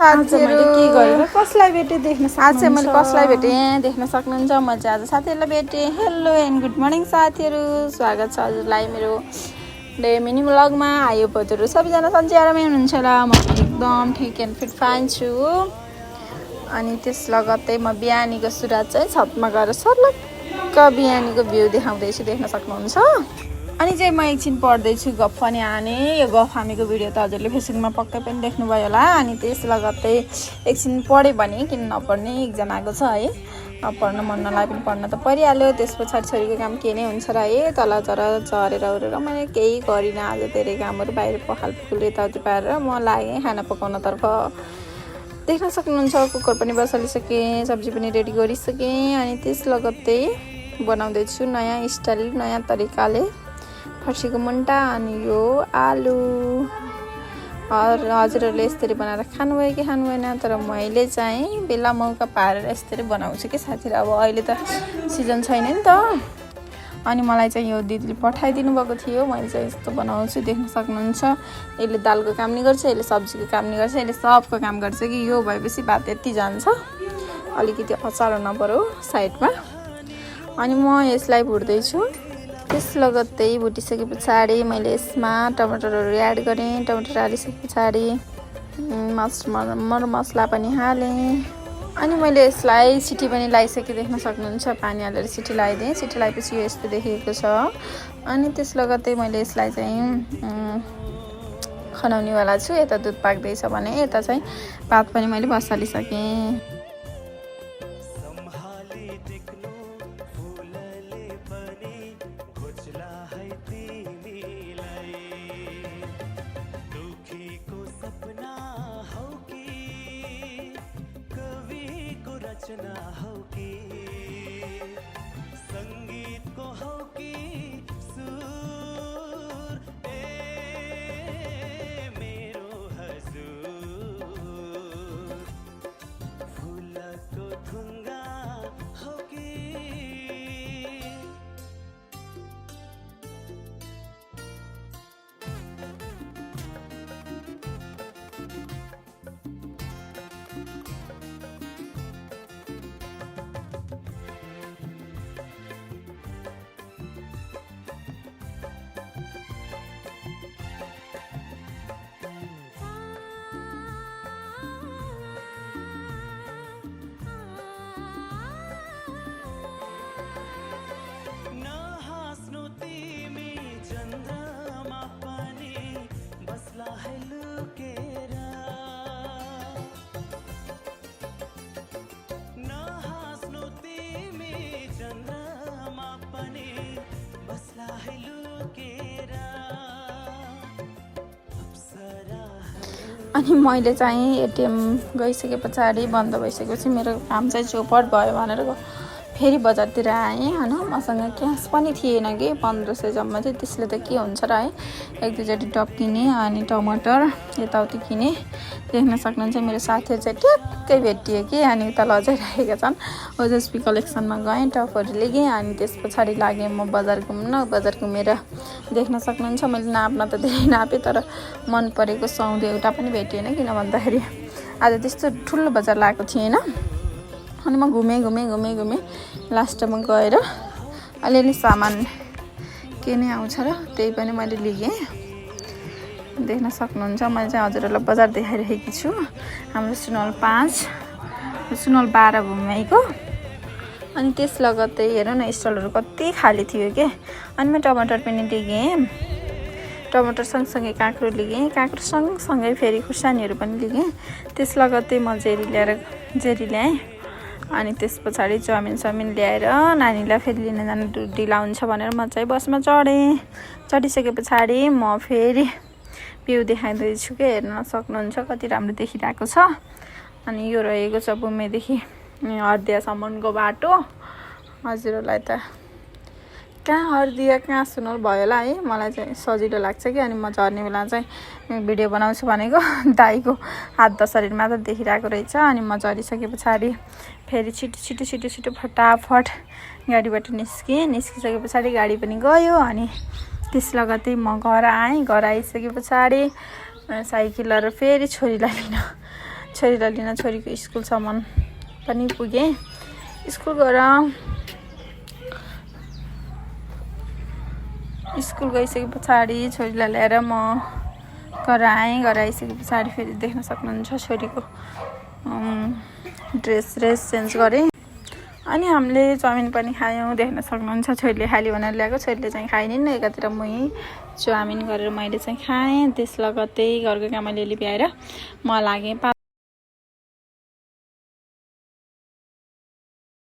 आज मैले के गरेर कसलाई भेटे देख्न सक्नुहुन्छ। आज चाहिँ मैले कसलाई भेटेँ देख्न सक्नुहुन्छ। म चाहिँ आज साथीहरूलाई भेटेँ। हेलो एन्ड गुड मर्निङ साथीहरू, स्वागत छ हजुरलाई मेरो डे मिनी ब्लगमा। आयो पतहरू सबैजना सन्चै आरामै हुनुहुन्छ र म एकदम ठिक एन्ड फिट फाइन छु। अनि त्यस लगत्तै म बिहानीको सुरुवात चाहिँ छतमा गएर सर्लक्क बिहानीको भ्यू देखाउँदैछु, देख्न सक्नुहुन्छ। अनि चाहिँ म एकछिन पढ्दैछु गफ पनि हाने। यो गफ हानेको भिडियो त हजुरले फेसबुकमा पक्कै पनि देख्नुभयो होला। अनि त्यस लगत्तै एकछिन पढेँ भने किन नपढ्ने, एक्जाम आएको छ है। पढ्न मन नलागे पनि पढ्न त परिहाल्यो। त्यस पछाडि छोरीको काम के नै हुन्छ र है। तल चरेर उरेर मैले केही गरिनँ आज। धेरै कामहरू बाहिर पखाल पुखुल यताउति पारेर म लागेँ खाना पकाउनतर्फ। देख्न सक्नुहुन्छ कुकर पनि बसालिसकेँ, सब्जी पनि रेडी गरिसकेँ। अनि त्यस लगत्तै बनाउँदैछु नयाँ स्टाइल नयाँ तरिकाले फर्सीको मुन्टा अनि यो आलु। हजुरहरूले यसरी बनाएर खानुभयो कि खानु भएन, तर मैले चाहिँ बेला मौका पारेर यसरी बनाउँछु कि साथीहरू। अब अहिले त सिजन छैन नि त। अनि मलाई चाहिँ यो दिदीले पठाइदिनु भएको थियो, मैले चाहिँ यस्तो बनाउँछु देख्न सक्नुहुन्छ। यसले दालको काम नि गर्छ, यसले सब्जीको काम नि गर्छ, यसले सबको काम गर्छ कि। यो भएपछि भात यति जान्छ, अलिकति अचार नपरो साइडमा। अनि म यसलाई भुट्दैछु। त्यस लगत्तै भुटिसके पछाडि मैले यसमा टमाटरहरू एड गरेँ। टमाटर हालिसके पछाडि मर मसला पनि हालेँ। अनि मैले यसलाई सिटी पनि लगाइसकेँ, देख्न सक्नुहुन्छ। पानी हालेर सिटी लगाइदिएँ। सिटी लगाएपछि यो यस्तो देखिएको छ। अनि त्यस लगत्तै मैले यसलाई चाहिँ खनाउनेवाला छु। यता दुध पाक्दैछ भने यता चाहिँ भात पनि मैले बसालिसकेँ। अनि मैले चाहिँ एटिएम गइसके पछाडि बन्द भइसकेपछि मेरो काम चाहिँ चौपट भयो भनेर फेरि बजारतिर आएँ होइन। मसँग क्यास पनि थिएन कि 1500 जम्मा चाहिँ। त्यसले त के हुन्छ र है। एक दुईचोटि टप किनेँ अनि टमाटर यताउति किनेँ। देख्न सक्नुहुन्छ मेरो साथीहरू चाहिँ ट्याक्कै भेटियो कि। अनि उता लजाइरहेका छन्। ओजस्पी कलेक्सनमा गएँ, टपहरू लिएँ। अनि त्यस पछाडि लागेँ म बजार घुम्न। बजार घुमेर देख्न सक्नुहुन्छ मैले नाप्न त धेरै नापेँ, तर मन परेको सौदा एउटा पनि भेटिएन। किन भन्दाखेरि आज त्यस्तो ठुलो बजार लागेको थिएन। अनि म घुमेँ लास्टमा गएर अलिअलि सामान के नै आउँछ र त्यही पनि मैले लिएँ। देख्न सक्नुहुन्छ मैले चाहिँ हजुरहरूलाई बजार देखाइरहेकी छु। हाम्रो सुनवल 5 सुनवल 12 घुमेको। अनि त्यस लगत्तै हेरौँ न स्टलहरू कति खाली थियो के। अनि म टमाटर पनि लिएँ। टमाटर सँगसँगै काँक्रो लिएँ। काँक्रो सँगसँगै फेरि खुर्सानीहरू पनि लिएँ। त्यस लगत्तै म जेरी ल्याएँ। अनि त्यस पछाडि चाउमिन ल्याएर नानीलाई फेरि लिन जानु ढिला हुन्छ भनेर म चाहिँ बसमा चढिसके पछाडि म फेरि भ्यू देखाइदिँदैछु कि। हेर्न सक्नुहुन्छ कति राम्रो देखिरहेको छ। अनि यो रहेको छ बुमेदेखि हर्दियासम्मको बाटो। हजुरहरूलाई त कहाँ हर्दिया कहाँ सुनवल भयो होला है। मलाई चाहिँ सजिलो लाग्छ कि। अनि म झर्ने बेला चाहिँ भिडियो बनाउँछु भनेको दाइको हात दसरी मात्र देखिरहेको रहेछ। अनि म झरिसके पछाडि फेरि छिटो फटाफट गाडीबाट निस्किसके पछाडि गाडी पनि गयो। अनि त्यस लगत्तै म घर आएँ। घर आइसके पछाडि साइकलहरू फेरि छोरीलाई लिन छोरीलाई लिन छोरीको स्कुलसम्म पनि पुगेँ। स्कुल गइसके पछाडि छोरीलाई ल्याएर म घर आइसके पछाडि फेरि देख्न सक्नुहुन्छ छोरीको ड्रेस चेन्ज गरेँ। अनि हामीले चाउमिन पनि खायौँ, देख्न सक्नुहुन्छ छोरीले खाली भनेर ल्याएको, छोरीले चाहिँ खाइनिन्। एकातिर मुही चाउमिन गरेर मैले चाहिँ खाएँ। त्यस लगत्तै घरको कामले भ्याएर म लागेँ